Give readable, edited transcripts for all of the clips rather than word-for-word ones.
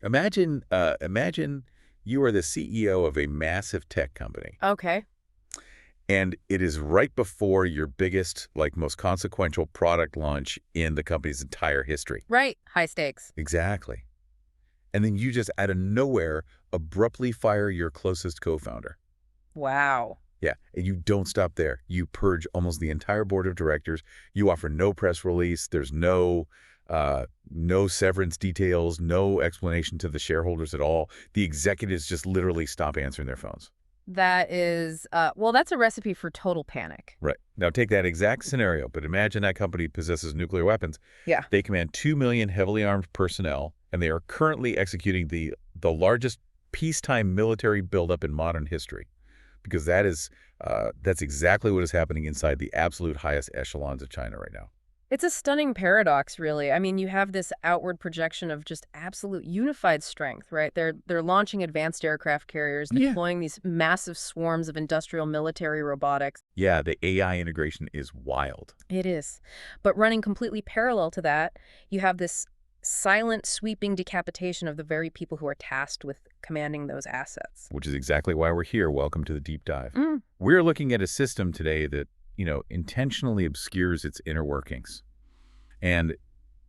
Imagine you are the CEO of a massive tech company, Okay. and it is right before your biggest, like most consequential product launch in the company's entire history. Right. High stakes. Exactly. And then you just out of nowhere abruptly fire your closest co-founder. Wow. Yeah, and you don't stop there. You purge almost the entire board of directors. You offer no press release. There's no severance details, no explanation to the shareholders at all. The executives just literally stop answering their phones. That is, well, that's a recipe for total panic. Right. Now take that exact scenario, but imagine that company possesses nuclear weapons. Yeah. They command 2 million heavily armed personnel, and they are currently executing the largest peacetime military buildup in modern history. Because that's exactly what is happening inside the absolute highest echelons of China right now. It's a stunning paradox, really. I mean, you have this outward projection of just absolute unified strength, right? They're launching advanced aircraft carriers, Yeah. deploying these massive swarms of industrial military robotics. Yeah, the AI integration is wild. It is. But running completely parallel to that, you have this silent, sweeping decapitation of the very people who are tasked with commanding those assets. Which is exactly why we're here. Welcome to the deep dive. Mm. We're looking at a system today that, intentionally obscures its inner workings. And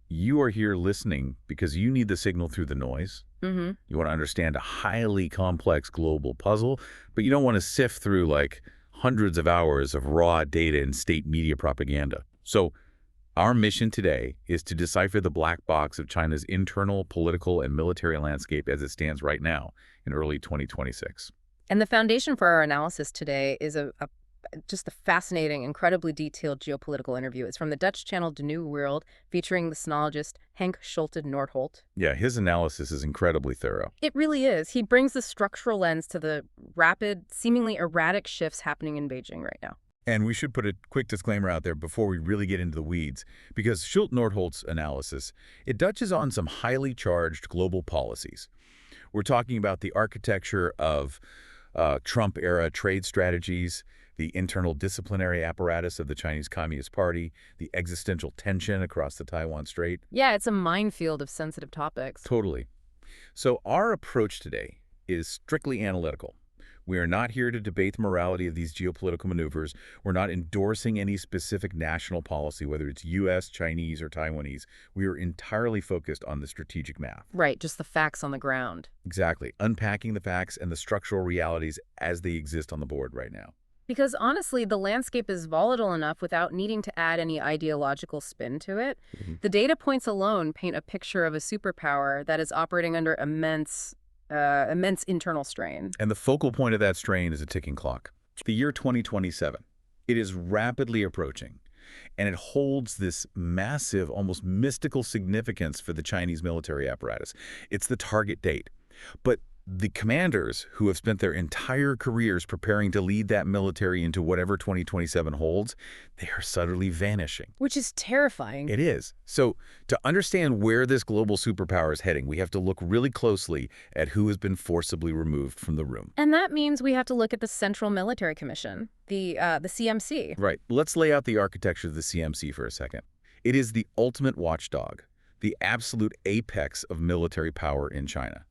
you are here listening because you need the signal through the noise. Mm-hmm. You want to understand a highly complex global puzzle, but you don't want to sift through like hundreds of hours of raw data and state media propaganda. So our mission today is to decipher the black box of China's internal political and military landscape as it stands right now in early 2026. And the foundation for our analysis today is just a fascinating, incredibly detailed geopolitical interview. It's from the Dutch channel De Nieuwe Wereld, featuring the sinologist Henk Schulte-Nordholt. Yeah, his analysis is incredibly thorough. It really is. He brings the structural lens to the rapid, seemingly erratic shifts happening in Beijing right now. And we should put a quick disclaimer out there before we really get into the weeds, because Schulte-Nordholt's analysis, it touches on some highly charged global policies. We're talking about the architecture of Trump-era trade strategies, the internal disciplinary apparatus of the Chinese Communist Party, the existential tension across the Taiwan Strait. Yeah, it's a minefield of sensitive topics. Totally. So our approach today is strictly analytical. We are not here to debate the morality of these geopolitical maneuvers. We're not endorsing any specific national policy, whether it's U.S., Chinese, or Taiwanese. We are entirely focused on the strategic math. Right, just the facts on the ground. Exactly. Unpacking the facts and the structural realities as they exist on the board right now. Because honestly, the landscape is volatile enough without needing to add any ideological spin to it. Mm-hmm. The data points alone paint a picture of a superpower that is operating under immense internal strain. And the focal point of that strain is a ticking clock. The year 2027. It is rapidly approaching, and it holds this massive, almost mystical significance for the Chinese military apparatus. It's the target date. But the commanders who have spent their entire careers preparing to lead that military into whatever 2027 holds, they are subtly vanishing. Which is terrifying. It is. So to understand where this global superpower is heading, we have to look really closely at who has been forcibly removed from the room. And that means we have to look at the Central Military Commission, the CMC. Right. Let's lay out the architecture of the CMC for a second. It is the ultimate watchdog, the absolute apex of military power in China.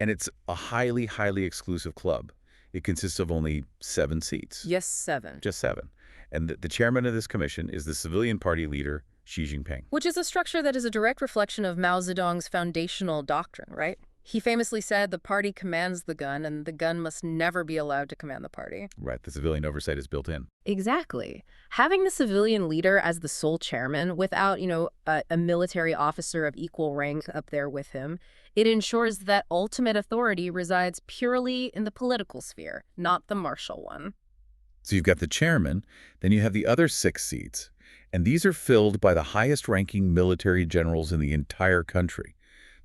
And it's a highly, highly exclusive club. It consists of only 7 seats. Yes, 7. Just 7. And the chairman of this commission is the civilian party leader, Xi Jinping. Which is a structure that is a direct reflection of Mao Zedong's foundational doctrine, right? He famously said the party commands the gun, and the gun must never be allowed to command the party. Right, the civilian oversight is built in. Exactly. Having the civilian leader as the sole chairman without, a military officer of equal rank up there with him, it ensures that ultimate authority resides purely in the political sphere, not the martial one. So you've got the chairman, then you have the other 6 seats, and these are filled by the highest-ranking military generals in the entire country.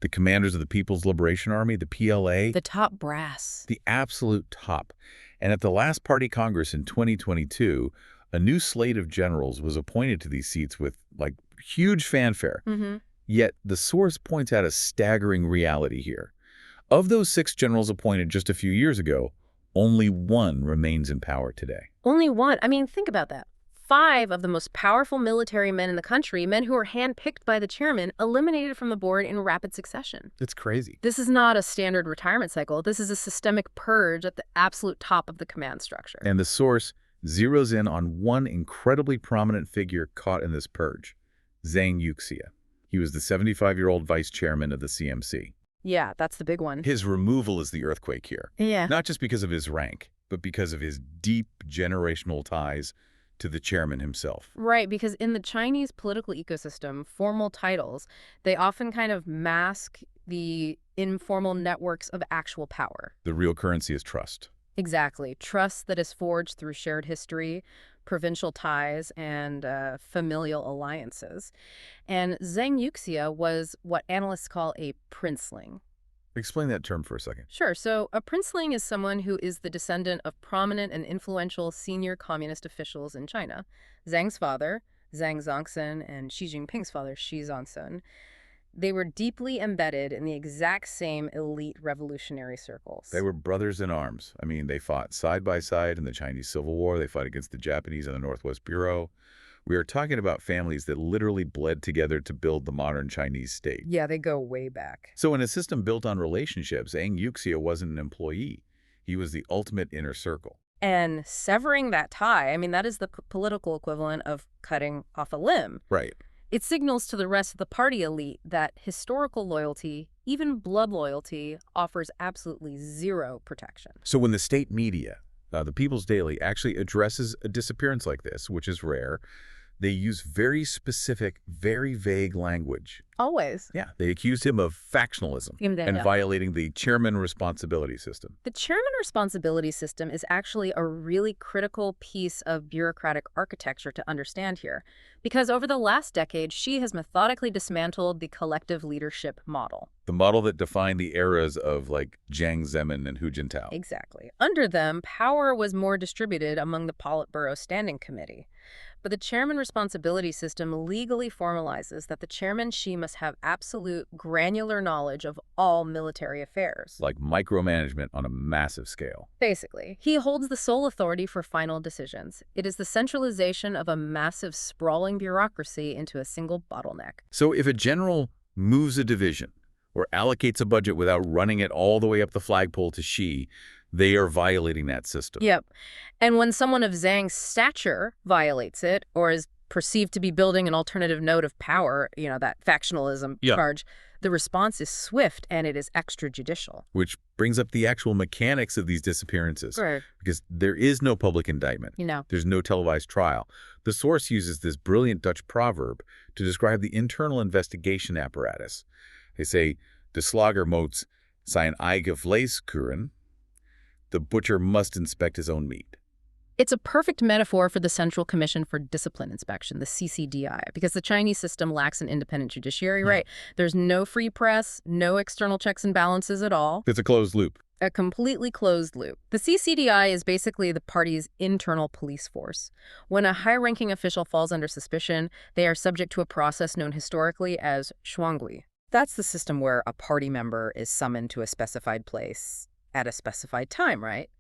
The commanders of the People's Liberation Army, the PLA. The top brass. The absolute top. And at the last Party Congress in 2022, a new slate of generals was appointed to these seats with, huge fanfare. Mm-hmm. Yet the source points out a staggering reality here. Of those 6 generals appointed just a few years ago, only 1 remains in power today. Only 1? I mean, think about that. 5 of the most powerful military men in the country, men who were handpicked by the chairman, eliminated from the board in rapid succession. It's crazy. This is not a standard retirement cycle. This is a systemic purge at the absolute top of the command structure. And the source zeroes in on one incredibly prominent figure caught in this purge, Zhang Yuxia. He was the 75-year-old vice chairman of the CMC. Yeah, that's the big one. His removal is the earthquake here. Yeah. Not just because of his rank, but because of his deep generational ties to the chairman himself. Right, because in the Chinese political ecosystem, formal titles, they often kind of mask the informal networks of actual power. The real currency is trust. Exactly. Trust that is forged through shared history, provincial ties, and familial alliances. And Zhang Yuxia was what analysts call a princeling. Explain that term for a second. Sure. So a princeling is someone who is the descendant of prominent and influential senior communist officials in China. Zhang's father, Zhang Zongsun, and Xi Jinping's father, Xi Jinping, they were deeply embedded in the exact same elite revolutionary circles. They were brothers in arms. I mean, they fought side by side in the Chinese Civil War. They fought against the Japanese in the Northwest Bureau. We are talking about families that literally bled together to build the modern Chinese state. Yeah, they go way back. So in a system built on relationships, Zhang Yuxia wasn't an employee. He was the ultimate inner circle. And severing that tie, I mean, that is the political equivalent of cutting off a limb. Right. It signals to the rest of the party elite that historical loyalty, even blood loyalty, offers absolutely zero protection. So when the state media, the People's Daily, actually addresses a disappearance like this, which is rare, they use very specific, very vague language. Always. Yeah, they accused him of factionalism and violating the chairman responsibility system. The chairman responsibility system is actually a really critical piece of bureaucratic architecture to understand here, because over the last decade, Xi has methodically dismantled the collective leadership model. The model that defined the eras of like Jiang Zemin and Hu Jintao. Exactly. Under them, power was more distributed among the Politburo Standing Committee. But the chairman responsibility system legally formalizes that the chairman Xi must have absolute granular knowledge of all military affairs. Like micromanagement on a massive scale. Basically, he holds the sole authority for final decisions. It is the centralization of a massive sprawling bureaucracy into a single bottleneck. So if a general moves a division or allocates a budget without running it all the way up the flagpole to Xi, they are violating that system. Yep. And when someone of Zhang's stature violates it or is perceived to be building an alternative node of power, that factionalism charge, the response is swift and it is extrajudicial. Which brings up the actual mechanics of these disappearances. Right. Because there is no public indictment. There's no televised trial. The source uses this brilliant Dutch proverb to describe the internal investigation apparatus. They say, de slager moet zijn eigen vlees keuren. The butcher must inspect his own meat. It's a perfect metaphor for the Central Commission for Discipline Inspection, the CCDI, because the Chinese system lacks an independent judiciary, right? There's no free press, no external checks and balances at all. It's a closed loop. A completely closed loop. The CCDI is basically the party's internal police force. When a high-ranking official falls under suspicion, they are subject to a process known historically as shuangui. That's the system where a party member is summoned to a specified place at a specified time, right?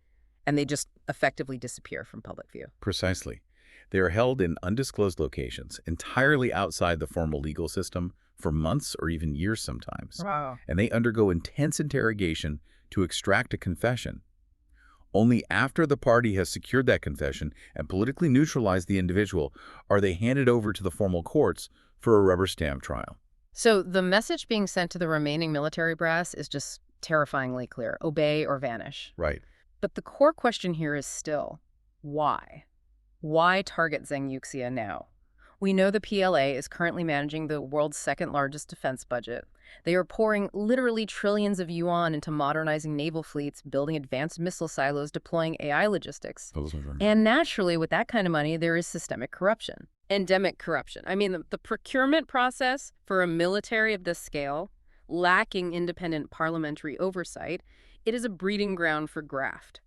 And they just effectively disappear from public view. Precisely. They are held in undisclosed locations, entirely outside the formal legal system, for months or even years sometimes. Wow. And they undergo intense interrogation to extract a confession. Only after the party has secured that confession and politically neutralized the individual are they handed over to the formal courts for a rubber stamp trial. So the message being sent to the remaining military brass is just terrifyingly clear. Obey or vanish. Right. But the core question here is still, why? Why target Zhang Yuxia now? We know the PLA is currently managing the world's second largest defense budget. They are pouring literally trillions of yuan into modernizing naval fleets, building advanced missile silos, deploying AI logistics. And naturally, with that kind of money, there is systemic corruption. Endemic corruption. I mean, the procurement process for a military of this scale, lacking independent parliamentary oversight, it is a breeding ground for graft.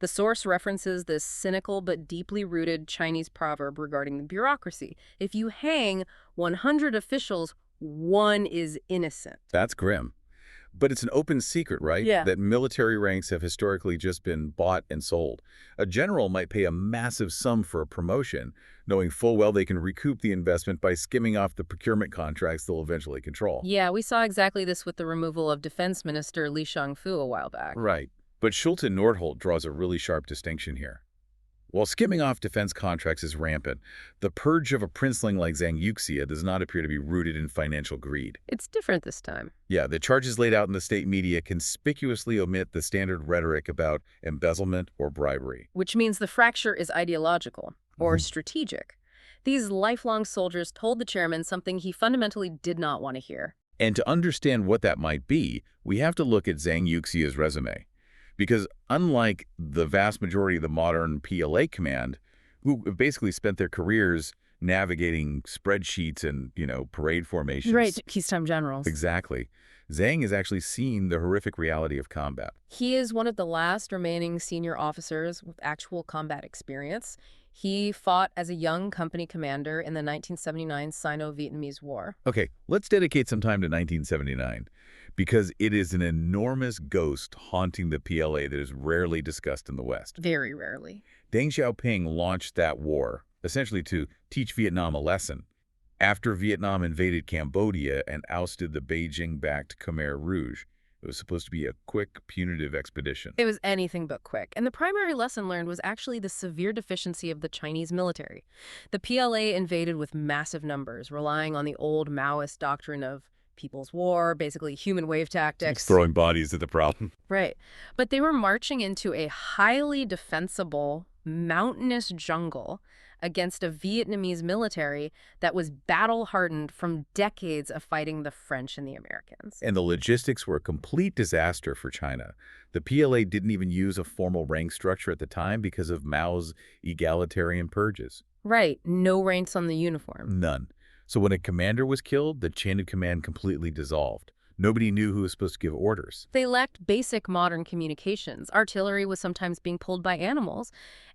The source references this cynical but deeply rooted Chinese proverb regarding the bureaucracy. If you hang 100 officials, one is innocent. That's grim. But it's an open secret, right? Yeah. That military ranks have historically just been bought and sold. A general might pay a massive sum for a promotion, knowing full well they can recoup the investment by skimming off the procurement contracts they'll eventually control. Yeah, we saw exactly this with the removal of Defense Minister Li Shangfu a while back. Right. But Schulte-Nordholt draws a really sharp distinction here. While skimming off defense contracts is rampant, the purge of a princeling like Zhang Yuxia does not appear to be rooted in financial greed. It's different this time. Yeah, the charges laid out in the state media conspicuously omit the standard rhetoric about embezzlement or bribery. Which means the fracture is ideological or strategic. These lifelong soldiers told the chairman something he fundamentally did not want to hear. And to understand what that might be, we have to look at Zhang Yuxia's resume. Because unlike the vast majority of the modern PLA command, who have basically spent their careers navigating spreadsheets and, parade formations. Right, peacetime generals. Exactly. Zhang has actually seen the horrific reality of combat. He is one of the last remaining senior officers with actual combat experience. He fought as a young company commander in the 1979 Sino-Vietnamese War. Okay, let's dedicate some time to 1979, because it is an enormous ghost haunting the PLA that is rarely discussed in the West. Very rarely. Deng Xiaoping launched that war, essentially to teach Vietnam a lesson. After Vietnam invaded Cambodia and ousted the Beijing-backed Khmer Rouge, it was supposed to be a quick, punitive expedition. It was anything but quick. And the primary lesson learned was actually the severe deficiency of the Chinese military. The PLA invaded with massive numbers, relying on the old Maoist doctrine of people's war, basically human wave tactics. Throwing bodies at the problem. Right. But they were marching into a highly defensible, mountainous jungle against a Vietnamese military that was battle-hardened from decades of fighting the French and the Americans. And the logistics were a complete disaster for China. The PLA didn't even use a formal rank structure at the time because of Mao's egalitarian purges. Right. No ranks on the uniform. None. So when a commander was killed, the chain of command completely dissolved. Nobody knew who was supposed to give orders. They lacked basic modern communications. Artillery was sometimes being pulled by animals,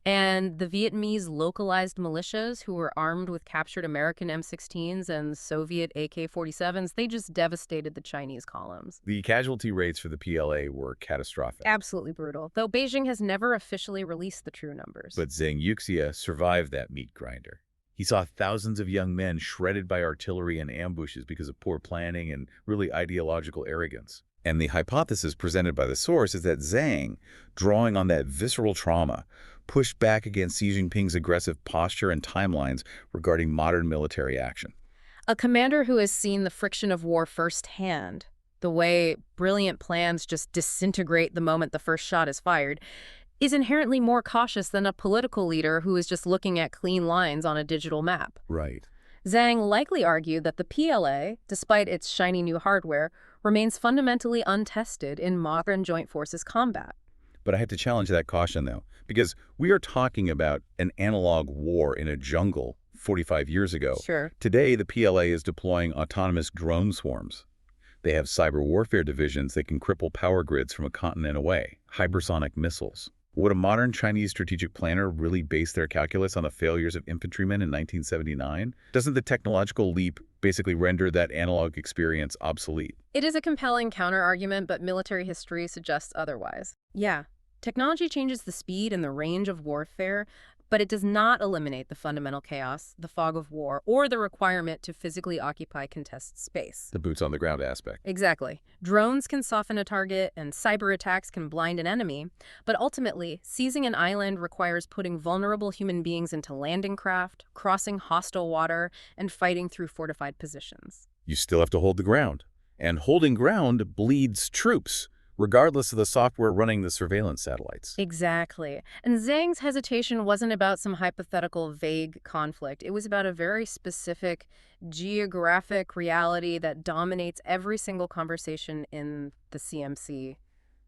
and the Vietnamese localized militias who were armed with captured American M16s and Soviet AK-47s, they just devastated the Chinese columns. The casualty rates for the PLA were catastrophic. Absolutely brutal, though Beijing has never officially released the true numbers. But Zhang Yuxia survived that meat grinder. He saw thousands of young men shredded by artillery and ambushes because of poor planning and really ideological arrogance. And the hypothesis presented by the source is that Zhang, drawing on that visceral trauma, pushed back against Xi Jinping's aggressive posture and timelines regarding modern military action. A commander who has seen the friction of war firsthand, the way brilliant plans just disintegrate the moment the first shot is fired, is inherently more cautious than a political leader who is just looking at clean lines on a digital map. Right. Zhang likely argued that the PLA, despite its shiny new hardware, remains fundamentally untested in modern joint forces combat. But I have to challenge that caution, though, because we are talking about an analog war in a jungle 45 years ago. Sure. Today, the PLA is deploying autonomous drone swarms. They have cyber warfare divisions that can cripple power grids from a continent away, hypersonic missiles. Would a modern Chinese strategic planner really base their calculus on the failures of infantrymen in 1979? Doesn't the technological leap basically render that analog experience obsolete? It is a compelling counterargument, but military history suggests otherwise. Yeah, technology changes the speed and the range of warfare, but it does not eliminate the fundamental chaos, the fog of war, or the requirement to physically occupy contested space. The boots-on-the-ground aspect. Exactly. Drones can soften a target, and cyber attacks can blind an enemy, but ultimately, seizing an island requires putting vulnerable human beings into landing craft, crossing hostile water, and fighting through fortified positions. You still have to hold the ground. And holding ground bleeds troops, regardless of the software running the surveillance satellites. Exactly. And Zhang's hesitation wasn't about some hypothetical vague conflict. It was about a very specific geographic reality that dominates every single conversation in the CMC,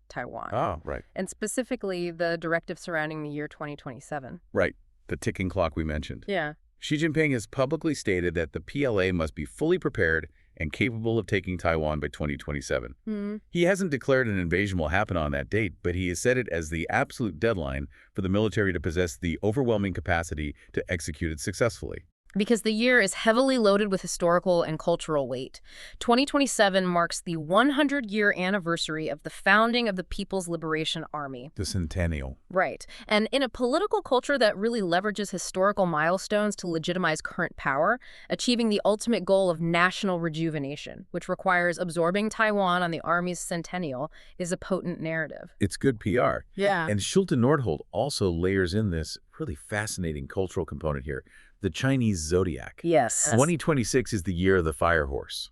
Taiwan. Oh, right. And specifically the directive surrounding the year 2027. Right. The ticking clock we mentioned. Yeah. Xi Jinping has publicly stated that the PLA must be fully prepared and capable of taking Taiwan by 2027. He hasn't declared an invasion will happen on that date, but he has set it as the absolute deadline for the military to possess the overwhelming capacity to execute it successfully. Because the year is heavily loaded with historical and cultural weight. 2027 marks the 100-year anniversary of the founding of the People's Liberation Army. The centennial. Right. And in a political culture that really leverages historical milestones to legitimize current power, achieving the ultimate goal of national rejuvenation, which requires absorbing Taiwan on the Army's centennial, is a potent narrative. It's good PR. Yeah. And Schulte Nordholt also layers in this really fascinating cultural component here, the Chinese zodiac. Yes. 2026 is the year of the fire horse.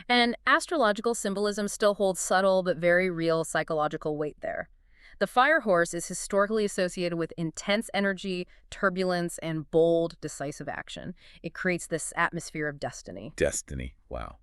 And astrological symbolism still holds subtle but very real psychological weight there. The fire horse is historically associated with intense energy, turbulence, and bold, decisive action. It creates this atmosphere of destiny. Destiny. Wow.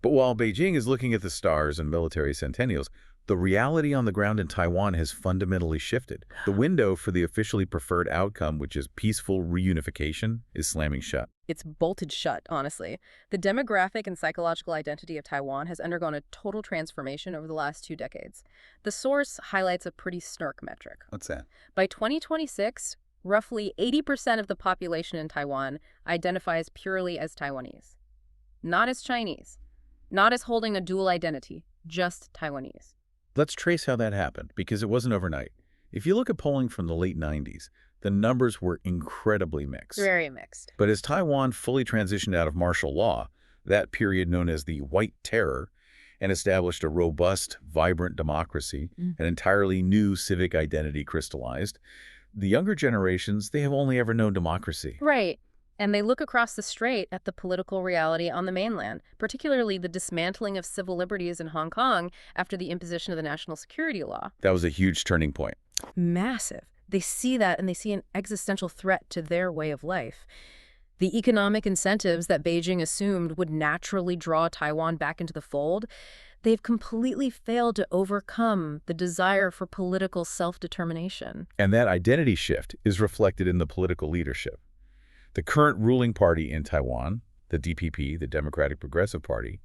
But while Beijing is looking at the stars and military centennials, the reality on the ground in Taiwan has fundamentally shifted. The window for the officially preferred outcome, which is peaceful reunification, is slamming shut. It's bolted shut, honestly. The demographic and psychological identity of Taiwan has undergone a total transformation over the last 2 decades. The source highlights a pretty snark metric. What's that? By 2026, roughly 80% of the population in Taiwan identifies purely as Taiwanese. Not as Chinese. Not as holding a dual identity, just Taiwanese. Let's trace how that happened, because it wasn't overnight. If you look at polling from the late 90s, the numbers were incredibly mixed. Very mixed. But as Taiwan fully transitioned out of martial law, that period known as the White Terror, and established a robust, vibrant democracy, an entirely new civic identity crystallized, the younger generations, they have only ever known democracy. Right. And they look across the strait at the political reality on the mainland, particularly the dismantling of civil liberties in Hong Kong after the imposition of the national security law. That was a huge turning point. Massive. They see that, and they see an existential threat to their way of life. The economic incentives that Beijing assumed would naturally draw Taiwan back into the fold, they've completely failed to overcome the desire for political self-determination. And that identity shift is reflected in the political leadership. The current ruling party in Taiwan, the DPP, the Democratic Progressive Party,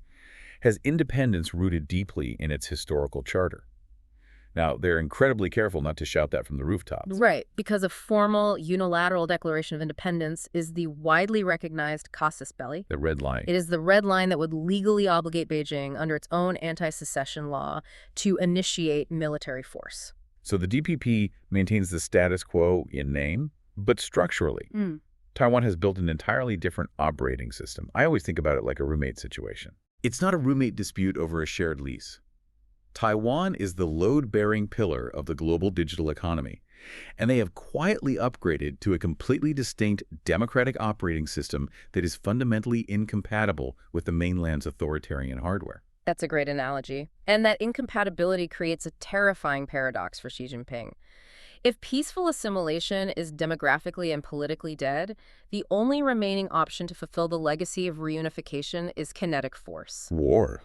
has independence rooted deeply in its historical charter. Now, they're incredibly careful not to shout that from the rooftops. Right, because a formal, unilateral declaration of independence is the widely recognized casus belli. The red line. It is the red line that would legally obligate Beijing, under its own anti-secession law, to initiate military force. So the DPP maintains the status quo in name, but structurally. Taiwan has built an entirely different operating system. I always think about it like a roommate situation. It's not a roommate dispute over a shared lease. Taiwan is the load-bearing pillar of the global digital economy, and they have quietly upgraded to a completely distinct democratic operating system that is fundamentally incompatible with the mainland's authoritarian hardware. That's a great analogy. And that incompatibility creates a terrifying paradox for Xi Jinping. If peaceful assimilation is demographically and politically dead, the only remaining option to fulfill the legacy of reunification is kinetic force. War.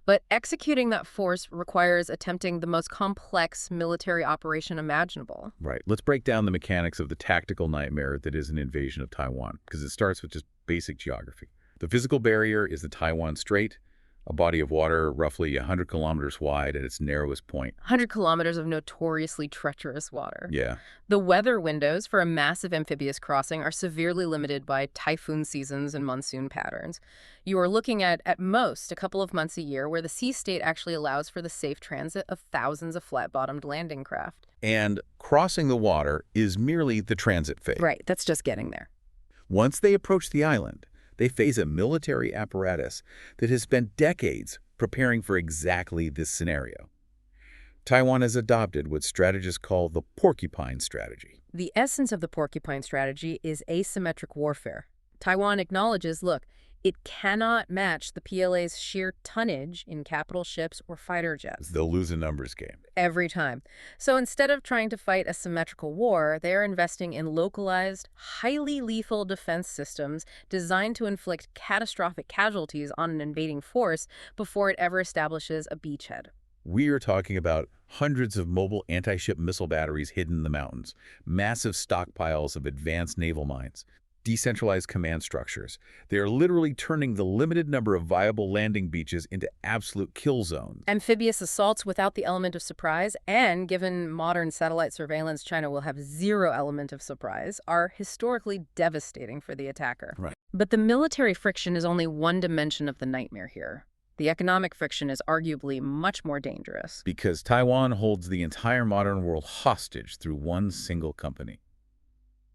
But executing that force requires attempting the most complex military operation imaginable. Right. Let's break down the mechanics of the tactical nightmare that is an invasion of Taiwan, because it starts with just basic geography. The physical barrier is the Taiwan Strait, a body of water roughly 100 kilometers wide at its narrowest point. 100 kilometers of notoriously treacherous water. Yeah. The weather windows for a massive amphibious crossing are severely limited by typhoon seasons and monsoon patterns. You are looking at most, a couple of months a year where the sea state actually allows for the safe transit of thousands of flat-bottomed landing craft. And crossing the water is merely the transit phase. Right, that's just getting there. Once they approach the island, they face a military apparatus that has spent decades preparing for exactly this scenario. Taiwan has adopted what strategists call the porcupine strategy. The essence of the porcupine strategy is asymmetric warfare. Taiwan acknowledges, look, it cannot match the PLA's sheer tonnage in capital ships or fighter jets. They'll lose a numbers game. Every time. So instead of trying to fight a symmetrical war, they are investing in localized, highly lethal defense systems designed to inflict catastrophic casualties on an invading force before it ever establishes a beachhead. We are talking about hundreds of mobile anti-ship missile batteries hidden in the mountains, massive stockpiles of advanced naval mines, decentralized command structures. They are literally turning the limited number of viable landing beaches into absolute kill zones. Amphibious assaults without the element of surprise, and given modern satellite surveillance, China will have zero element of surprise, are historically devastating for the attacker. Right. But the military friction is only one dimension of the nightmare here. The economic friction is arguably much more dangerous. Because Taiwan holds the entire modern world hostage through one single company,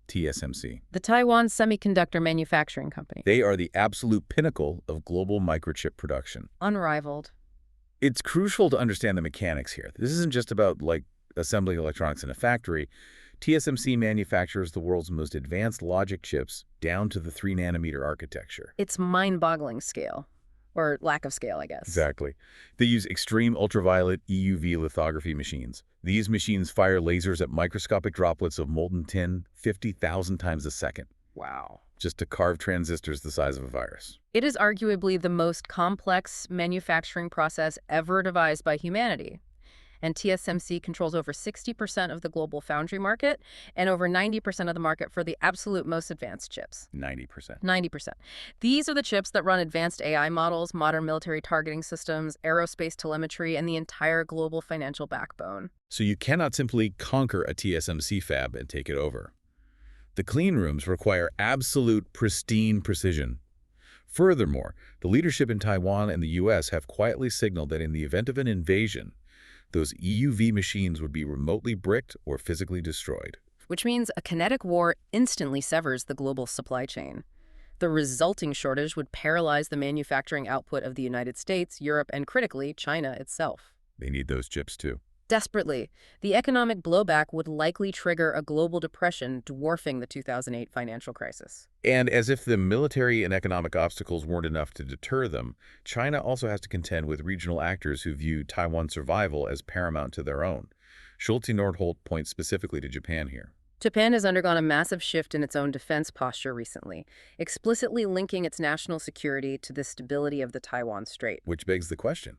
TSMC. The Taiwan Semiconductor Manufacturing Company. They are the absolute pinnacle of global microchip production. Unrivaled. It's crucial to understand the mechanics here. This isn't just about, assembling electronics in a factory. TSMC manufactures the world's most advanced logic chips down to the 3-nanometer architecture. It's mind-boggling scale. Or lack of scale, I guess. Exactly. They use extreme ultraviolet EUV lithography machines. These machines fire lasers at microscopic droplets of molten tin 50,000 times a second. Wow. Just to carve transistors the size of a virus. It is arguably the most complex manufacturing process ever devised by humanity. And TSMC controls over 60% of the global foundry market and over 90% of the market for the absolute most advanced chips. 90%. 90%. These are the chips that run advanced AI models, modern military targeting systems, aerospace telemetry, and the entire global financial backbone. So you cannot simply conquer a TSMC fab and take it over. The clean rooms require absolute, pristine precision. Furthermore, the leadership in Taiwan and the U.S. have quietly signaled that in the event of an invasion, those EUV machines would be remotely bricked or physically destroyed. Which means a kinetic war instantly severs the global supply chain. The resulting shortage would paralyze the manufacturing output of the United States, Europe, and critically, China itself. They need those chips too. Desperately, the economic blowback would likely trigger a global depression dwarfing the 2008 financial crisis. And as if the military and economic obstacles weren't enough to deter them, China also has to contend with regional actors who view Taiwan's survival as paramount to their own. Schulte-Nordholt points specifically to Japan here. Japan has undergone a massive shift in its own defense posture recently, explicitly linking its national security to the stability of the Taiwan Strait. Which begs the question.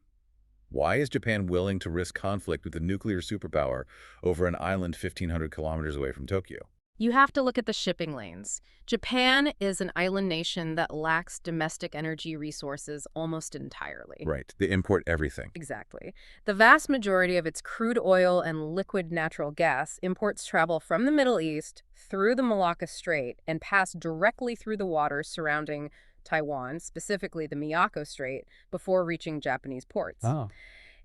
Why is Japan willing to risk conflict with a nuclear superpower over an island 1,500 kilometers away from Tokyo? You have to look at the shipping lanes. Japan is an island nation that lacks domestic energy resources almost entirely. Right. They import everything. Exactly. The vast majority of its crude oil and liquid natural gas imports travel from the Middle East through the Malacca Strait and pass directly through the waters surrounding Taiwan, specifically the Miyako Strait, before reaching Japanese ports. Oh.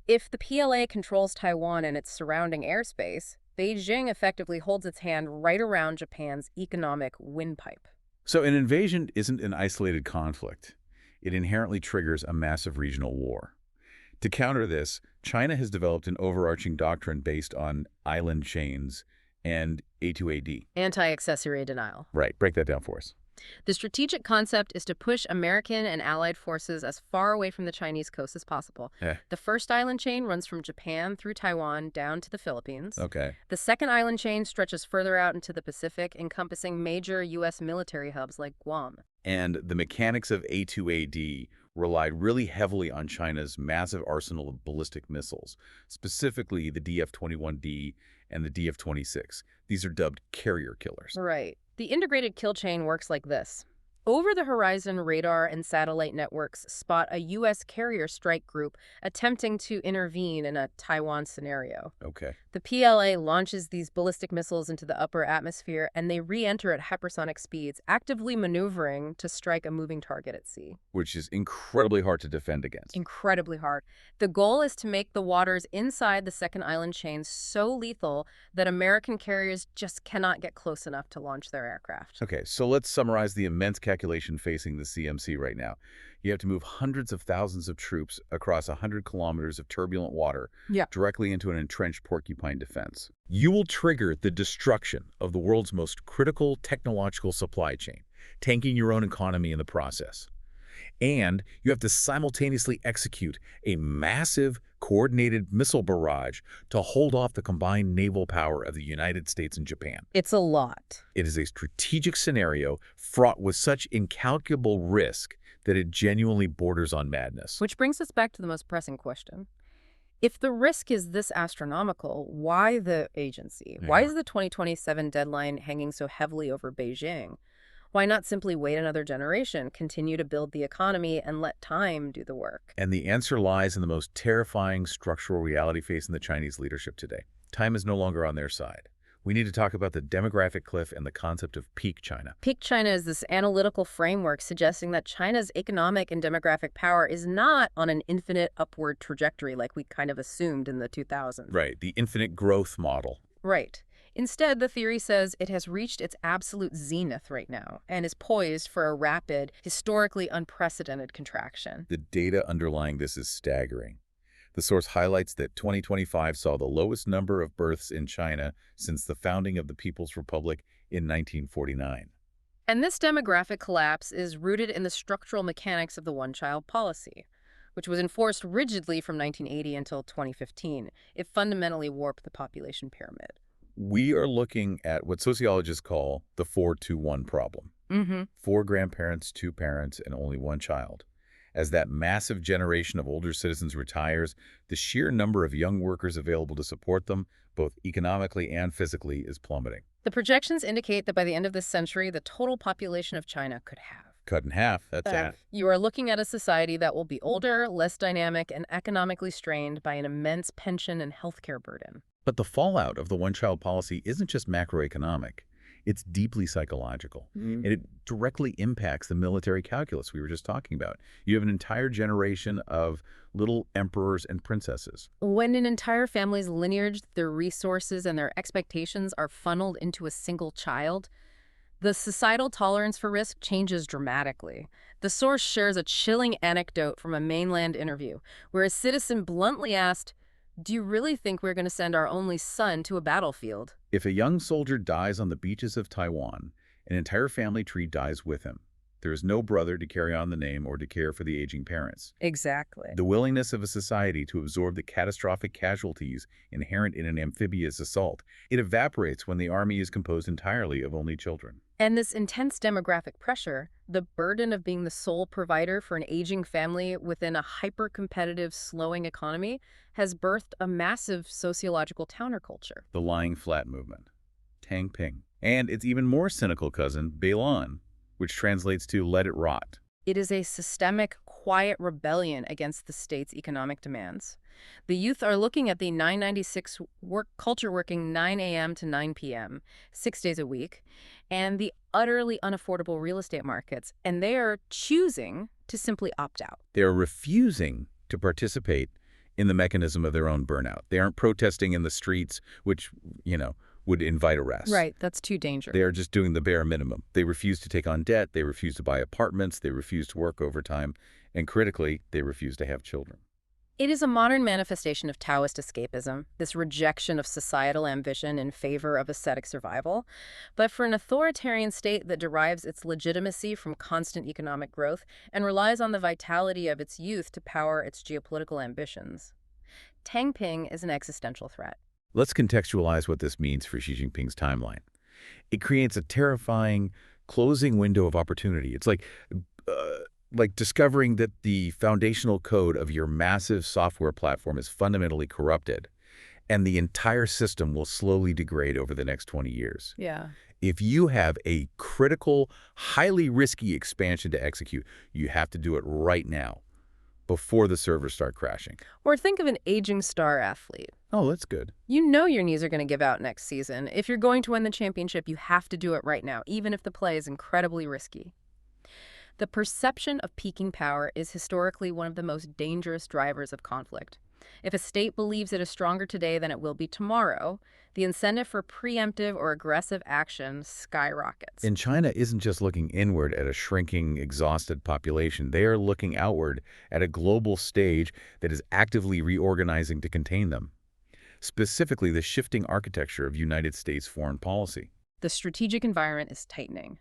If the PLA controls Taiwan and its surrounding airspace, Beijing effectively holds its hand right around Japan's economic windpipe. So an invasion isn't an isolated conflict. It inherently triggers a massive regional war. To counter this, China has developed an overarching doctrine based on island chains and A2AD. Anti-accessory denial. Right. Break that down for us. The strategic concept is to push American and allied forces as far away from the Chinese coast as possible. The first island chain runs from Japan through Taiwan down to the Philippines. Okay. The second island chain stretches further out into the Pacific, encompassing major U.S. military hubs like Guam. And the mechanics of A2AD relied really heavily on China's massive arsenal of ballistic missiles, specifically the DF-21D and the DF-26. These are dubbed carrier killers. Right. The integrated kill chain works like this. Over-the-horizon radar and satellite networks spot a U.S. carrier strike group attempting to intervene in a Taiwan scenario. Okay. The PLA launches these ballistic missiles into the upper atmosphere, and they re-enter at hypersonic speeds, actively maneuvering to strike a moving target at sea. Which is incredibly hard to defend against. Incredibly hard. The goal is to make the waters inside the second island chain so lethal that American carriers just cannot get close enough to launch their aircraft. Okay, so let's summarize the immense calculation facing the CMC right now. You have to move hundreds of thousands of troops across 100 kilometers of turbulent water directly into an entrenched porcupine defense. You will trigger the destruction of the world's most critical technological supply chain, tanking your own economy in the process. And you have to simultaneously execute a massive, coordinated missile barrage to hold off the combined naval power of the United States and Japan. It's a lot. It is a strategic scenario fraught with such incalculable risk that it genuinely borders on madness. Which brings us back to the most pressing question. If the risk is this astronomical, why the agency? Why is the 2027 deadline hanging so heavily over Beijing? Why not simply wait another generation, continue to build the economy, and let time do the work? And the answer lies in the most terrifying structural reality facing the Chinese leadership today. Time is no longer on their side. We need to talk about the demographic cliff and the concept of peak China. Peak China is this analytical framework suggesting that China's economic and demographic power is not on an infinite upward trajectory like we kind of assumed in the 2000s. Right, the infinite growth model. Right. Instead, the theory says it has reached its absolute zenith right now and is poised for a rapid, historically unprecedented contraction. The data underlying this is staggering. The source highlights that 2025 saw the lowest number of births in China since the founding of the People's Republic in 1949. And this demographic collapse is rooted in the structural mechanics of the one-child policy, which was enforced rigidly from 1980 until 2015. It fundamentally warped the population pyramid. We are looking at what sociologists call the 4-2-1 problem. 4 grandparents, 2 parents, and only 1 child. As that massive generation of older citizens retires, the sheer number of young workers available to support them, both economically and physically, is plummeting. The projections indicate that by the end of this century, the total population of China could halve. Cut in half, that's it. You are looking at a society that will be older, less dynamic, and economically strained by an immense pension and healthcare burden. But the fallout of the one-child policy isn't just macroeconomic. It's deeply psychological, and it directly impacts the military calculus we were just talking about. You have an entire generation of little emperors and princesses. When an entire family's lineage, their resources, and their expectations are funneled into a single child, the societal tolerance for risk changes dramatically. The source shares a chilling anecdote from a mainland interview, where a citizen bluntly asked, "Do you really think we're going to send our only son to a battlefield?" If a young soldier dies on the beaches of Taiwan, an entire family tree dies with him. There is no brother to carry on the name or to care for the aging parents. Exactly. The willingness of a society to absorb the catastrophic casualties inherent in an amphibious assault, it evaporates when the army is composed entirely of only children. And this intense demographic pressure, the burden of being the sole provider for an aging family within a hyper-competitive, slowing economy, has birthed a massive sociological counterculture. The lying flat movement, Tang Ping, and its even more cynical cousin, Beilan, which translates to let it rot. It is a systemic, quiet rebellion against the state's economic demands. The youth are looking at the 996 culture working 9 a.m. to 9 p.m., 6 days a week, and the utterly unaffordable real estate markets, and they are choosing to simply opt out. They are refusing to participate in the mechanism of their own burnout. They aren't protesting in the streets, which, would invite arrest. Right, that's too dangerous. They are just doing the bare minimum. They refuse to take on debt, they refuse to buy apartments, they refuse to work overtime, and critically, they refuse to have children. It is a modern manifestation of Taoist escapism, this rejection of societal ambition in favor of ascetic survival. But for an authoritarian state that derives its legitimacy from constant economic growth and relies on the vitality of its youth to power its geopolitical ambitions, Tang Ping is an existential threat. Let's contextualize what this means for Xi Jinping's timeline. It creates a terrifying closing window of opportunity. It's like discovering that the foundational code of your massive software platform is fundamentally corrupted, and the entire system will slowly degrade over the next 20 years. Yeah. If you have a critical, highly risky expansion to execute, you have to do it right now, before the servers start crashing. Or think of an aging star athlete. Oh, that's good. You know your knees are going to give out next season. If you're going to win the championship, you have to do it right now, even if the play is incredibly risky. The perception of peaking power is historically one of the most dangerous drivers of conflict. If a state believes it is stronger today than it will be tomorrow, the incentive for preemptive or aggressive action skyrockets. And China isn't just looking inward at a shrinking, exhausted population. They are looking outward at a global stage that is actively reorganizing to contain them, specifically the shifting architecture of United States foreign policy. The strategic environment is tightening.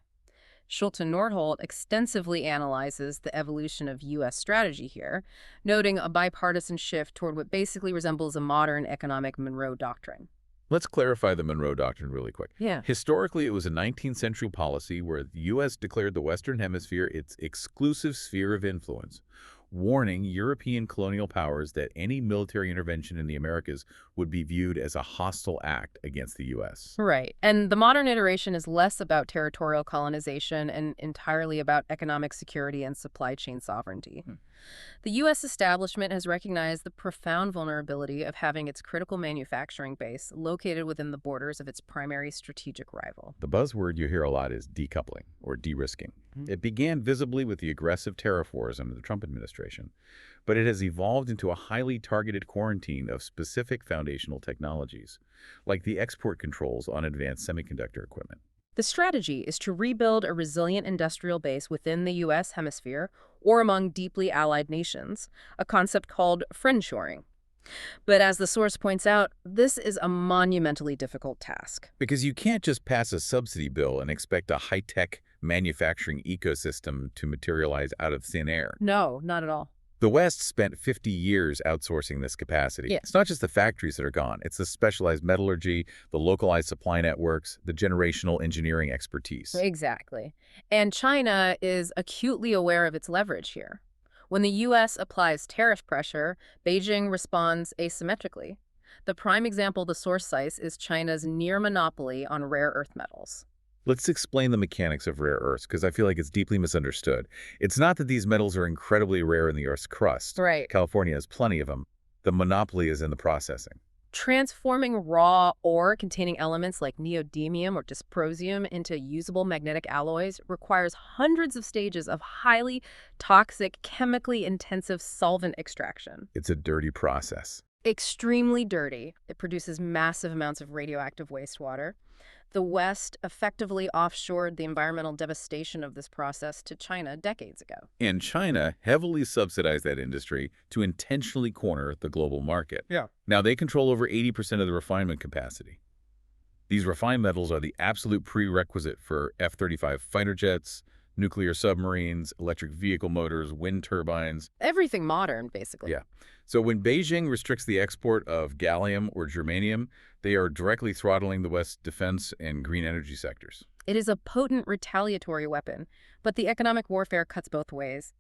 Schulte-Nordholt extensively analyzes the evolution of U.S. strategy here, noting a bipartisan shift toward what basically resembles a modern economic Monroe Doctrine. Let's clarify the Monroe Doctrine really quick. Yeah. Historically, it was a 19th century policy where the U.S. declared the Western Hemisphere its exclusive sphere of influence, warning European colonial powers that any military intervention in the Americas would be viewed as a hostile act against the U.S. Right. And the modern iteration is less about territorial colonization and entirely about economic security and supply chain sovereignty. The U.S. establishment has recognized the profound vulnerability of having its critical manufacturing base located within the borders of its primary strategic rival. The buzzword you hear a lot is decoupling or de-risking. It began visibly with the aggressive tariff wars under the Trump administration, but it has evolved into a highly targeted quarantine of specific foundational technologies, like the export controls on advanced semiconductor equipment. The strategy is to rebuild a resilient industrial base within the U.S. hemisphere or among deeply allied nations, a concept called friendshoring. But as the source points out, this is a monumentally difficult task. Because you can't just pass a subsidy bill and expect a high-tech manufacturing ecosystem to materialize out of thin air. No, not at all. The West spent 50 years outsourcing this capacity. Yeah. It's not just the factories that are gone. It's the specialized metallurgy, the localized supply networks, the generational engineering expertise. Exactly. And China is acutely aware of its leverage here. When the U.S. applies tariff pressure, Beijing responds asymmetrically. The prime example the source cites is China's near monopoly on rare earth metals. Let's explain the mechanics of rare earths, because I feel like it's deeply misunderstood. It's not that these metals are incredibly rare in the Earth's crust. Right. California has plenty of them. The monopoly is in the processing. Transforming raw ore containing elements like neodymium or dysprosium into usable magnetic alloys requires hundreds of stages of highly toxic, chemically intensive solvent extraction. It's a dirty process. Extremely dirty. It produces massive amounts of radioactive wastewater. The West effectively offshored the environmental devastation of this process to China decades ago. And China heavily subsidized that industry to intentionally corner the global market. Yeah. Now, they control over 80% of the refinement capacity. These refined metals are the absolute prerequisite for F-35 fighter jets, nuclear submarines, electric vehicle motors, wind turbines. Everything modern, basically. Yeah. So when Beijing restricts the export of gallium or germanium, they are directly throttling the West's defense and green energy sectors. It is a potent retaliatory weapon, but the economic warfare cuts both ways.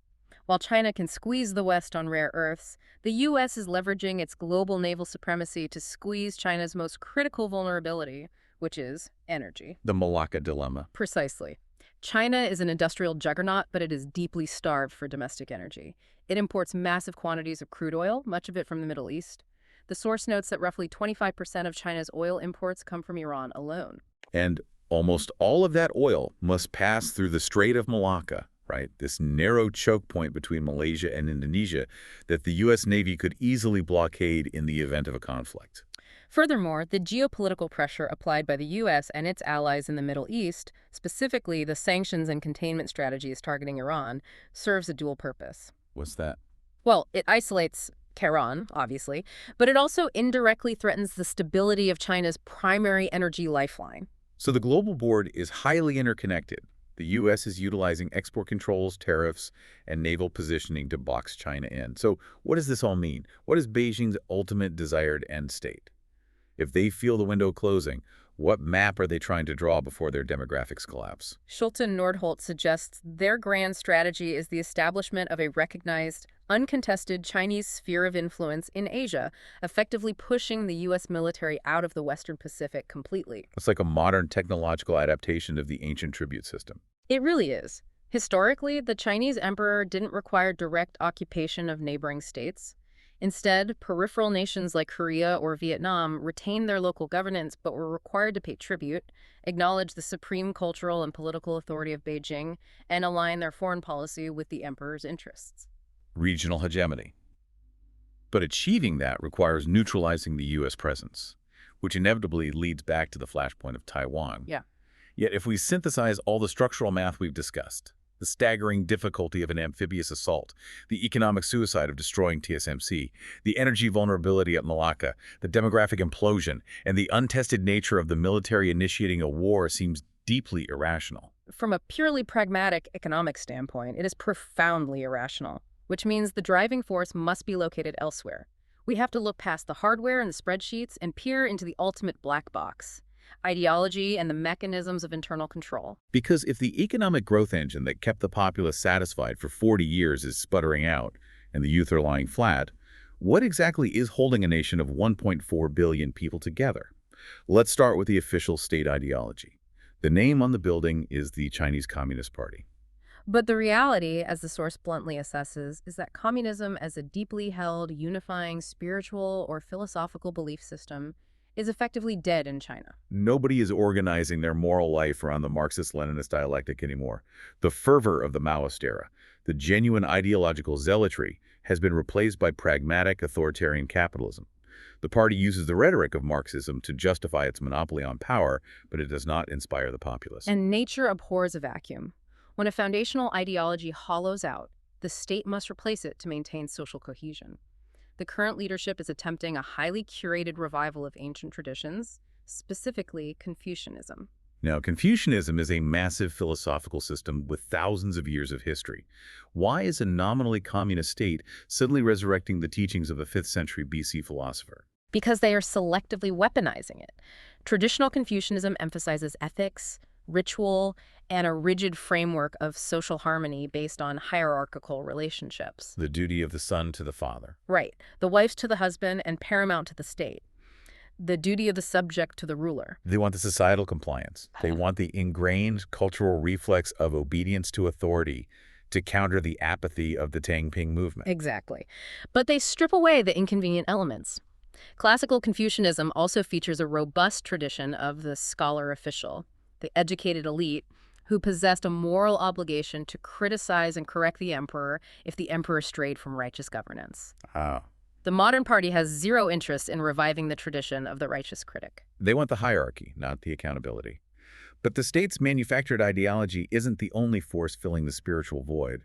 While China can squeeze the West on rare earths, the U.S. is leveraging its global naval supremacy to squeeze China's most critical vulnerability, which is energy. The Malacca dilemma. Precisely. China is an industrial juggernaut, but it is deeply starved for domestic energy. It imports massive quantities of crude oil, much of it from the Middle East. The source notes that roughly 25% of China's oil imports come from Iran alone. And almost all of that oil must pass through the Strait of Malacca, right? This narrow choke point between Malaysia and Indonesia that the U.S. Navy could easily blockade in the event of a conflict. Furthermore, the geopolitical pressure applied by the U.S. and its allies in the Middle East, specifically the sanctions and containment strategies targeting Iran, serves a dual purpose. What's that? Well, it isolates Tehran, obviously, but it also indirectly threatens the stability of China's primary energy lifeline. So the global board is highly interconnected. The U.S. is utilizing export controls, tariffs, and naval positioning to box China in. So what does this all mean? What is Beijing's ultimate desired end state? If they feel the window closing, what map are they trying to draw before their demographics collapse? Schulten-Nordholt suggests their grand strategy is the establishment of a recognized, uncontested Chinese sphere of influence in Asia, effectively pushing the U.S. military out of the Western Pacific completely. It's like a modern technological adaptation of the ancient tribute system. It really is. Historically, the Chinese emperor didn't require direct occupation of neighboring states. Instead, peripheral nations like Korea or Vietnam retained their local governance but were required to pay tribute, acknowledge the supreme cultural and political authority of Beijing, and align their foreign policy with the emperor's interests. Regional hegemony. But achieving that requires neutralizing the U.S. presence, which inevitably leads back to the flashpoint of Taiwan. Yeah. Yet if we synthesize all the structural math we've discussed, the staggering difficulty of an amphibious assault, the economic suicide of destroying TSMC, the energy vulnerability at Malacca, the demographic implosion, and the untested nature of the military initiating a war seems deeply irrational. From a purely pragmatic economic standpoint, it is profoundly irrational, which means the driving force must be located elsewhere. We have to look past the hardware and the spreadsheets and peer into the ultimate black box: ideology and the mechanisms of internal control. Because if the economic growth engine that kept the populace satisfied for 40 years is sputtering out, and the youth are lying flat, what exactly is holding a nation of 1.4 billion people together? Let's start with the official state ideology. The name on the building is the Chinese Communist Party. But the reality, as the source bluntly assesses, is that communism as a deeply held, unifying spiritual or philosophical belief system is effectively dead in China. Nobody is organizing their moral life around the Marxist-Leninist dialectic anymore. The fervor of the Maoist era, the genuine ideological zealotry, has been replaced by pragmatic authoritarian capitalism. The party uses the rhetoric of Marxism to justify its monopoly on power, but it does not inspire the populace. And nature abhors a vacuum. When a foundational ideology hollows out, the state must replace it to maintain social cohesion. The current leadership is attempting a highly curated revival of ancient traditions, specifically Confucianism. Now, Confucianism is a massive philosophical system with thousands of years of history. Why is a nominally communist state suddenly resurrecting the teachings of a 5th century BC philosopher? Because they are selectively weaponizing it. Traditional Confucianism emphasizes ethics, ritual, and a rigid framework of social harmony based on hierarchical relationships. The duty of the son to the father. Right. The wife's to the husband and paramount to the state. The duty of the subject to the ruler. They want the societal compliance. They want the ingrained cultural reflex of obedience to authority to counter the apathy of the Tangping movement. Exactly. But they strip away the inconvenient elements. Classical Confucianism also features a robust tradition of the scholar official, the educated elite, who possessed a moral obligation to criticize and correct the emperor if the emperor strayed from righteous governance. Ah. The modern party has zero interest in reviving the tradition of the righteous critic. They want the hierarchy, not the accountability. But the state's manufactured ideology isn't the only force filling the spiritual void.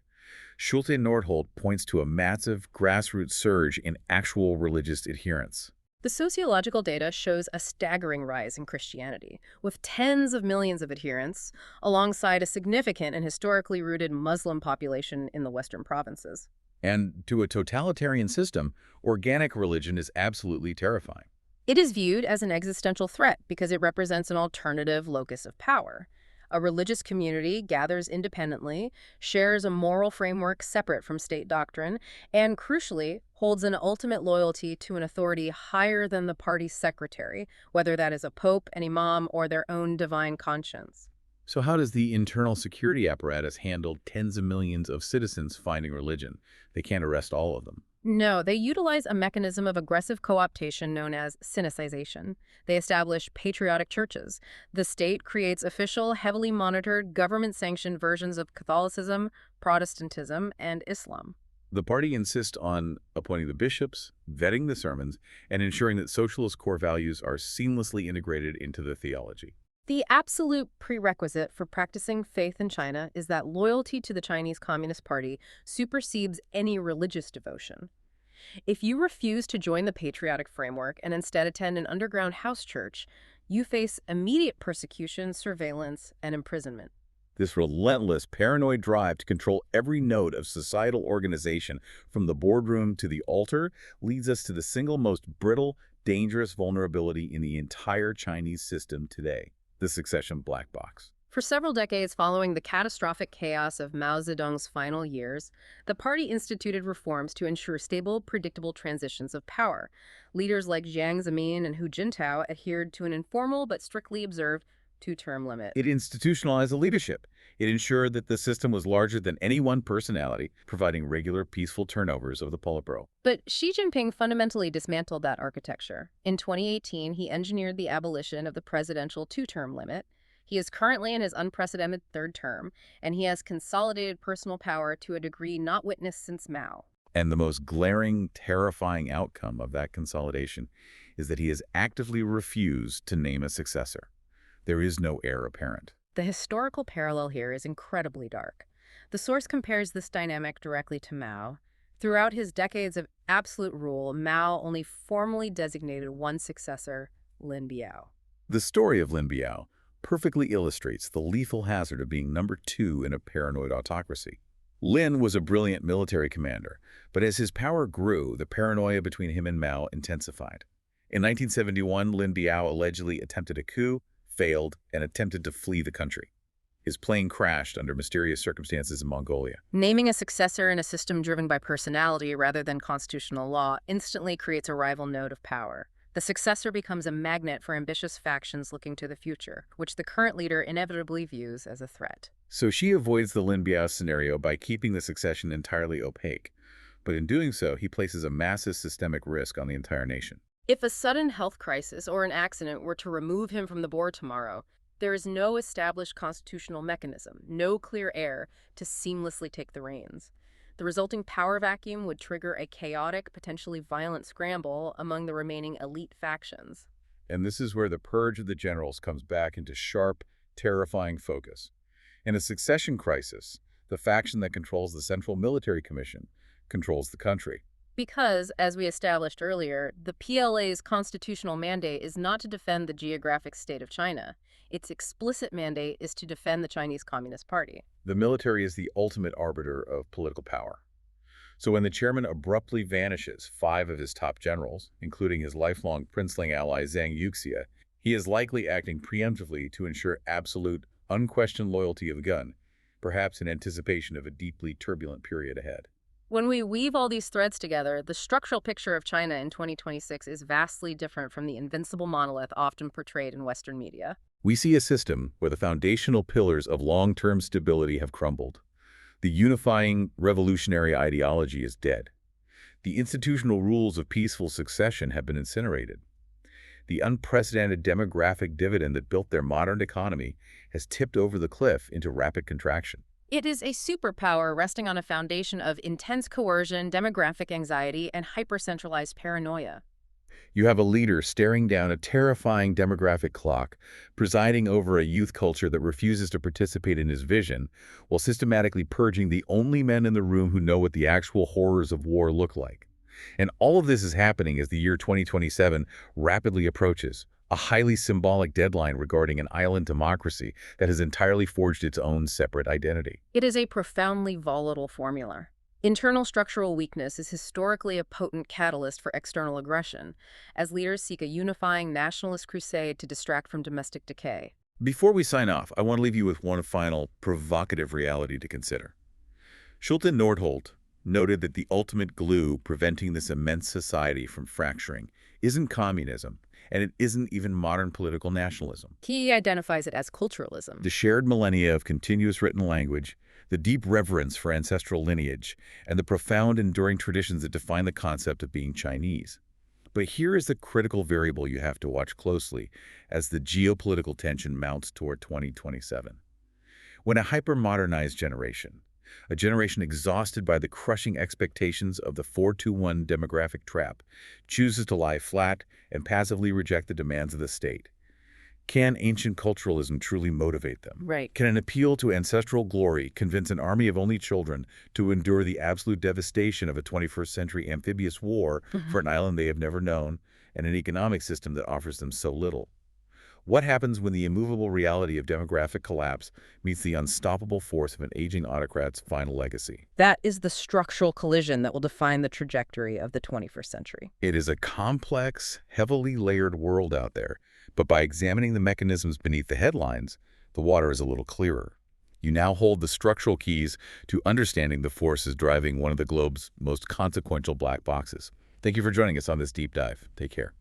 Schulte Nordholt points to a massive grassroots surge in actual religious adherence. The sociological data shows a staggering rise in Christianity, with tens of millions of adherents, alongside a significant and historically rooted Muslim population in the Western provinces. And to a totalitarian system, organic religion is absolutely terrifying. It is viewed as an existential threat because it represents an alternative locus of power. A religious community gathers independently, shares a moral framework separate from state doctrine, and, crucially, holds an ultimate loyalty to an authority higher than the party's secretary, whether that is a pope, an imam, or their own divine conscience. So how does the internal security apparatus handle tens of millions of citizens finding religion? They can't arrest all of them. No, they utilize a mechanism of aggressive co-optation known as synicization. They establish patriotic churches. The state creates official, heavily monitored, government-sanctioned versions of Catholicism, Protestantism, and Islam. The party insists on appointing the bishops, vetting the sermons, and ensuring that socialist core values are seamlessly integrated into the theology. The absolute prerequisite for practicing faith in China is that loyalty to the Chinese Communist Party supersedes any religious devotion. If you refuse to join the patriotic framework and instead attend an underground house church, you face immediate persecution, surveillance, and imprisonment. This relentless, paranoid drive to control every node of societal organization, from the boardroom to the altar, leads us to the single most brittle, dangerous vulnerability in the entire Chinese system today: the succession black box. For several decades following the catastrophic chaos of Mao Zedong's final years, the party instituted reforms to ensure stable, predictable transitions of power. Leaders like Jiang Zemin and Hu Jintao adhered to an informal but strictly observed two-term limit. It institutionalized the leadership. It ensured that the system was larger than any one personality, providing regular, peaceful turnovers of the Politburo. But Xi Jinping fundamentally dismantled that architecture. In 2018, he engineered the abolition of the presidential two-term limit. He is currently in his unprecedented third term, and he has consolidated personal power to a degree not witnessed since Mao. And the most glaring, terrifying outcome of that consolidation is that he has actively refused to name a successor. There is no heir apparent. The historical parallel here is incredibly dark. The source compares this dynamic directly to Mao. Throughout his decades of absolute rule, Mao only formally designated one successor, Lin Biao. The story of Lin Biao perfectly illustrates the lethal hazard of being number two in a paranoid autocracy. Lin was a brilliant military commander, but as his power grew, the paranoia between him and Mao intensified. In 1971, Lin Biao allegedly attempted a coup, failed, and attempted to flee the country. His plane crashed under mysterious circumstances in Mongolia. Naming a successor in a system driven by personality rather than constitutional law instantly creates a rival node of power. The successor becomes a magnet for ambitious factions looking to the future, which the current leader inevitably views as a threat. So Xi avoids the Lin Biao scenario by keeping the succession entirely opaque. But in doing so, he places a massive systemic risk on the entire nation. If a sudden health crisis or an accident were to remove him from the board tomorrow, there is no established constitutional mechanism, no clear heir to seamlessly take the reins. The resulting power vacuum would trigger a chaotic, potentially violent scramble among the remaining elite factions. And this is where the purge of the generals comes back into sharp, terrifying focus. In a succession crisis, the faction that controls the Central Military Commission controls the country. Because, as we established earlier, the PLA's constitutional mandate is not to defend the geographic state of China. Its explicit mandate is to defend the Chinese Communist Party. The military is the ultimate arbiter of political power. So when the chairman abruptly vanishes 5 of his top generals, including his lifelong princeling ally Zhang Yuxia, he is likely acting preemptively to ensure absolute, unquestioned loyalty of the gun, perhaps in anticipation of a deeply turbulent period ahead. When we weave all these threads together, the structural picture of China in 2026 is vastly different from the invincible monolith often portrayed in Western media. We see a system where the foundational pillars of long-term stability have crumbled. The unifying revolutionary ideology is dead. The institutional rules of peaceful succession have been incinerated. The unprecedented demographic dividend that built their modern economy has tipped over the cliff into rapid contraction. It is a superpower resting on a foundation of intense coercion, demographic anxiety, and hyper-centralized paranoia. You have a leader staring down a terrifying demographic clock, presiding over a youth culture that refuses to participate in his vision, while systematically purging the only men in the room who know what the actual horrors of war look like. And all of this is happening as the year 2027 rapidly approaches, a highly symbolic deadline regarding an island democracy that has entirely forged its own separate identity. It is a profoundly volatile formula. Internal structural weakness is historically a potent catalyst for external aggression, as leaders seek a unifying nationalist crusade to distract from domestic decay. Before we sign off, I want to leave you with one final provocative reality to consider. Schulten Nordholt noted that the ultimate glue preventing this immense society from fracturing isn't communism, and it isn't even modern political nationalism. He identifies it as culturalism. The shared millennia of continuous written language, the deep reverence for ancestral lineage, and the profound enduring traditions that define the concept of being Chinese. But here is the critical variable you have to watch closely as the geopolitical tension mounts toward 2027. When a hyper-modernized generation, a generation exhausted by the crushing expectations of the 421 demographic trap, chooses to lie flat and passively reject the demands of the state, can ancient culturalism truly motivate them? Right. Can an appeal to ancestral glory convince an army of only children to endure the absolute devastation of a 21st century amphibious war for an island they have never known and an economic system that offers them so little? What happens when the immovable reality of demographic collapse meets the unstoppable force of an aging autocrat's final legacy? That is the structural collision that will define the trajectory of the 21st century. It is a complex, heavily layered world out there, but by examining the mechanisms beneath the headlines, the water is a little clearer. You now hold the structural keys to understanding the forces driving one of the globe's most consequential black boxes. Thank you for joining us on this deep dive. Take care.